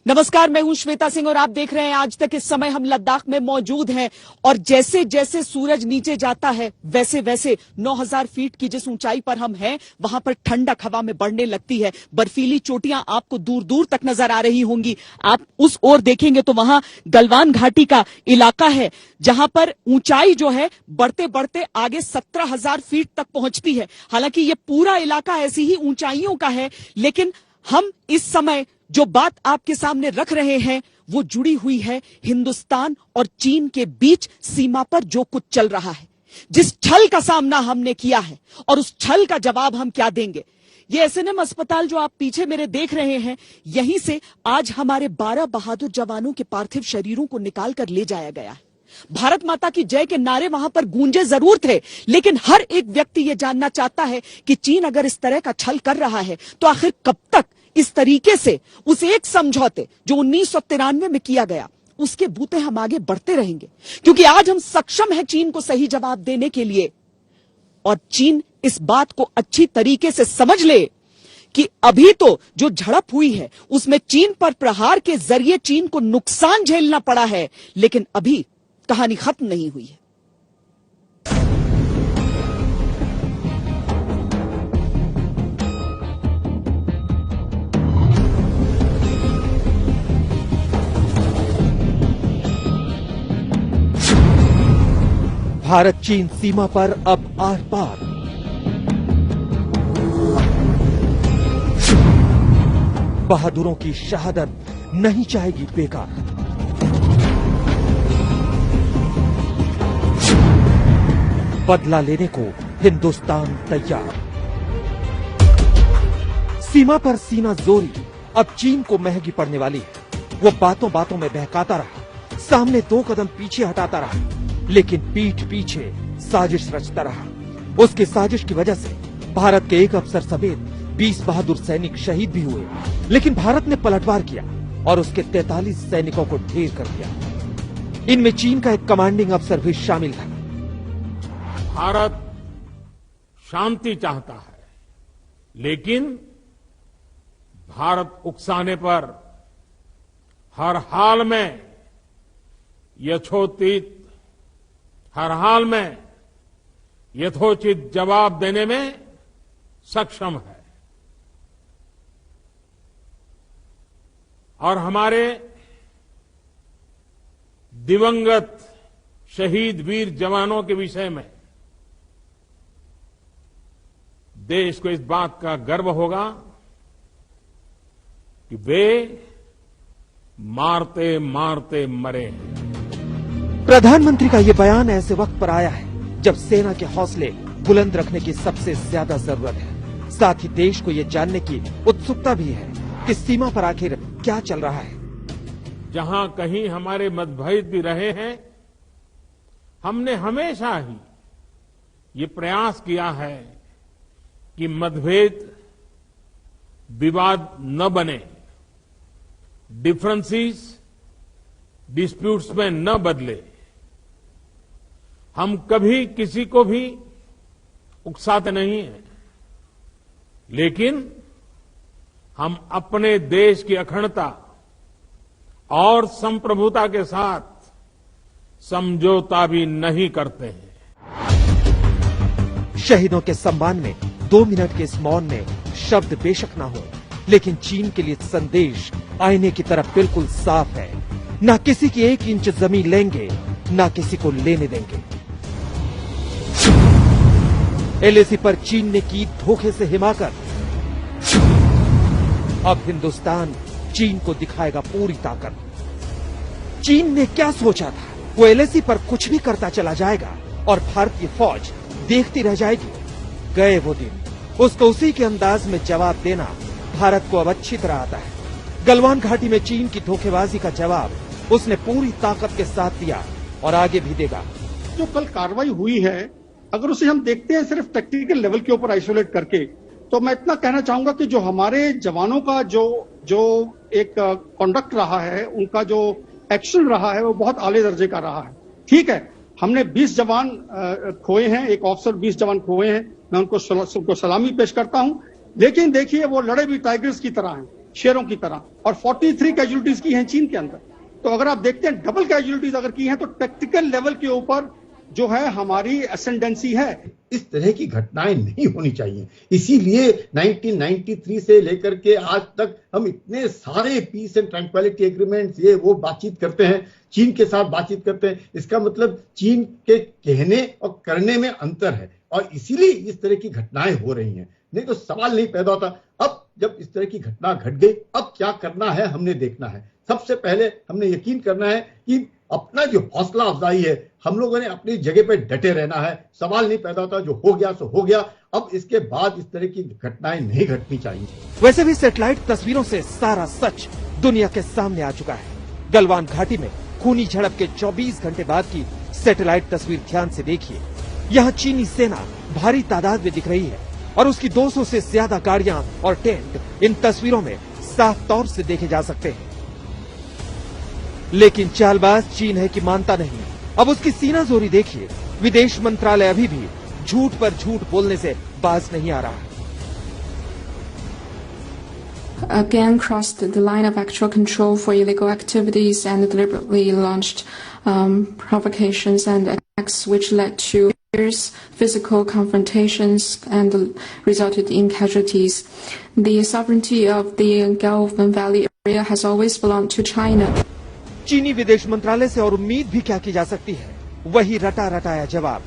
नमस्कार, मैं हूं श्वेता सिंह और आप देख रहे हैं आज तक। इस समय हम लद्दाख में मौजूद हैं और जैसे जैसे सूरज नीचे जाता है वैसे वैसे 9000 फीट की जिस ऊंचाई पर हम हैं वहां पर ठंडक हवा में बढ़ने लगती है। बर्फीली चोटियां आपको दूर दूर तक नजर आ रही होंगी। आप उस ओर देखेंगे तो वहां गलवान घाटी का इलाका है जहां पर ऊंचाई जो है बढ़ते बढ़ते आगे 17,000 फीट तक पहुंचती है। हालांकि ये पूरा इलाका ऐसी ही ऊंचाइयों का है, लेकिन हम इस समय जो बात आपके सामने रख रहे हैं वो जुड़ी हुई है हिंदुस्तान और चीन के बीच सीमा पर जो कुछ चल रहा है, जिस छल का सामना हमने किया है और उस छल का जवाब हम क्या देंगे। ये एसएनएम अस्पताल जो आप पीछे मेरे देख रहे हैं, यहीं से आज हमारे 12 बहादुर जवानों के पार्थिव शरीरों को निकाल कर ले जाया गया है। भारत माता की जय के नारे वहां पर गूंजे जरूर थे, लेकिन हर एक व्यक्ति यह जानना चाहता है कि चीन अगर इस तरह का छल कर रहा है तो आखिर कब तक इस तरीके से उस एक समझौते जो 1993 में किया गया उसके बूते हम आगे बढ़ते रहेंगे। क्योंकि आज हम सक्षम हैं चीन को सही जवाब देने के लिए, और चीन इस बात को अच्छी तरीके से समझ ले कि अभी तो जो झड़प हुई है उसमें चीन पर प्रहार के जरिए चीन को नुकसान झेलना पड़ा है, लेकिन अभी कहानी खत्म नहीं हुई है। भारत चीन सीमा पर अब आर पार। बहादुरों की शहादत नहीं जाएगी बेकार। बदला लेने को हिंदुस्तान तैयार। सीमा पर सीना जोरी अब चीन को महंगी पड़ने वाली है। वो बातों बातों में बहकाता रहा, सामने 2 कदम पीछे हटाता रहा, लेकिन पीठ पीछे साजिश रचता रहा। उसकी साजिश की वजह से भारत के एक अफसर समेत 20 बहादुर सैनिक शहीद भी हुए, लेकिन भारत ने पलटवार किया और उसके 43 सैनिकों को ढेर कर दिया। इनमें चीन का एक कमांडिंग अफसर भी शामिल था। भारत शांति चाहता है, लेकिन भारत उकसाने पर हर हाल में यथोचित जवाब देने में सक्षम है। और हमारे दिवंगत शहीद वीर जवानों के विषय में देश को इस बात का गर्व होगा कि वे मारते मारते मरे हैं। प्रधानमंत्री का यह बयान ऐसे वक्त पर आया है जब सेना के हौसले बुलंद रखने की सबसे ज्यादा जरूरत है। साथ ही देश को यह जानने की उत्सुकता भी है कि सीमा पर आखिर क्या चल रहा है। जहां कहीं हमारे मतभेद भी रहे हैं, हमने हमेशा ही ये प्रयास किया है कि मतभेद विवाद न बने, डिफरेंसेस डिस्प्यूट्स में न बदले। हम कभी किसी को भी उकसाते नहीं हैं, लेकिन हम अपने देश की अखंडता और संप्रभुता के साथ समझौता भी नहीं करते हैं। शहीदों के सम्मान में 2 मिनट के इस मौन में शब्द बेशक ना हो, लेकिन चीन के लिए संदेश आईने की तरफ बिल्कुल साफ है। ना किसी की 1 इंच जमीन लेंगे, ना किसी को लेने देंगे। एलएसी पर चीन ने की धोखे से हिमाकत। अब हिंदुस्तान चीन को दिखाएगा पूरी ताकत। चीन ने क्या सोचा था, वो एलएसी पर कुछ भी करता चला जाएगा और भारतीय फौज देखती रह जाएगी। गए वो दिन। उसको उसी के अंदाज में जवाब देना भारत को अब अच्छी तरह आता है। गलवान घाटी में चीन की धोखेबाजी का जवाब उसने पूरी ताकत के साथ दिया और आगे भी देगा। जो कल कार्रवाई हुई है, अगर उसे हम देखते हैं सिर्फ टेक्निकल लेवल के ऊपर आइसोलेट करके, तो मैं इतना कहना चाहूंगा कि जो हमारे जवानों का जो एक कॉन्डक्ट रहा है, उनका जो एक्शन रहा है, वो बहुत आले दर्जे का रहा है। ठीक है, हमने 20 जवान खोए हैं, एक ऑफिसर 20 जवान खोए हैं, मैं उनको सलामी पेश करता हूं। लेकिन देखिए, वो लड़े भी टाइगर्स की तरह हैं। शेरों की तरह, और 43 कैजुअलिटीज की हैं चीन के अंदर। तो अगर आप देखते हैं डबल कैजुअलिटीज अगर की हैं तो टैक्टिकल लेवल के ऊपर जो है हमारी एसेंडेंसी है। इस तरह की घटनाएं नहीं होनी चाहिए। इसीलिए 1993 से लेकर के आज तक हम इतने सारे पीस एंड ट्रैंक्विलिटी एग्रीमेंट्स ये वो बातचीत करते हैं, चीन के साथ बातचीत करते हैं। इसका मतलब चीन के कहने और करने में अंतर है, और इसीलिए इस तरह की घटनाएं हो रही हैं। नहीं तो सवाल नहीं पैदा होता। अब जब इस तरह की घटना घट गई, अब क्या करना है हमने देखना है। सबसे पहले हमने यकीन करना है कि अपना जो हौसला अफजाई है, हम लोगों ने अपनी जगह पे डटे रहना है। सवाल नहीं पैदा होता, जो हो गया सो हो गया। अब इसके बाद इस तरह की घटनाएं नहीं घटनी चाहिए। वैसे भी सैटेलाइट तस्वीरों से सारा सच दुनिया के सामने आ चुका है। गलवान घाटी में खूनी झड़प के 24 घंटे बाद की सैटेलाइट तस्वीर ध्यान से देखिए। यहाँ चीनी सेना भारी तादाद में दिख रही है और उसकी 200 से ज्यादा गाड़ियां और टेंट इन तस्वीरों में साफ तौर से देखे जा सकते हैं। लेकिन चालबाज चीन है कि मानता नहीं। अब उसकी सीनाजोरी देखिए। विदेश मंत्रालय अभी भी झूठ पर झूठ बोलने से बाज नहीं आ रहा। Again crossed the line of actual control for illegal activities and deliberately launched provocations and attacks which led to fierce physical confrontations and resulted in casualties. The sovereignty of the Galvan Valley area has always belonged to China. चीनी विदेश मंत्रालय से और उम्मीद भी क्या की जा सकती है। वही रटा रटाया जवाब,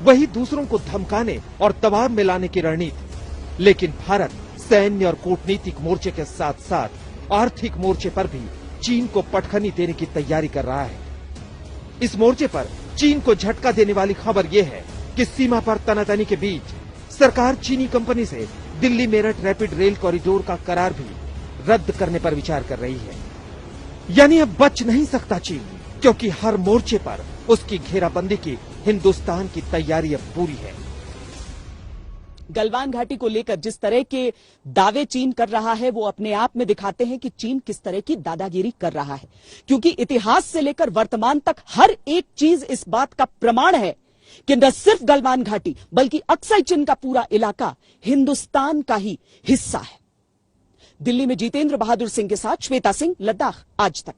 वही दूसरों को धमकाने और दबाव में लाने की रणनीति। लेकिन भारत सैन्य और कूटनीतिक मोर्चे के साथ साथ आर्थिक मोर्चे पर भी चीन को पटखनी देने की तैयारी कर रहा है। इस मोर्चे पर चीन को झटका देने वाली खबर यह है कि सीमा पर तनातनी के बीच सरकार चीनी कंपनी से Delhi Meerut rapid rail corridor का करार भी रद्द करने पर विचार कर रही है। यानी अब बच नहीं सकता चीन, क्योंकि हर मोर्चे पर उसकी घेराबंदी की हिंदुस्तान की तैयारी अब पूरी है। गलवान घाटी को लेकर जिस तरह के दावे चीन कर रहा है वो अपने आप में दिखाते हैं कि चीन किस तरह की दादागिरी कर रहा है, क्योंकि इतिहास से लेकर वर्तमान तक हर एक चीज इस बात का प्रमाण है कि न सिर्फ गलवान घाटी बल्कि अक्साई चिन का पूरा इलाका हिंदुस्तान का ही हिस्सा है। दिल्ली में जितेंद्र बहादुर सिंह के साथ श्वेता सिंह, लद्दाख आज तक।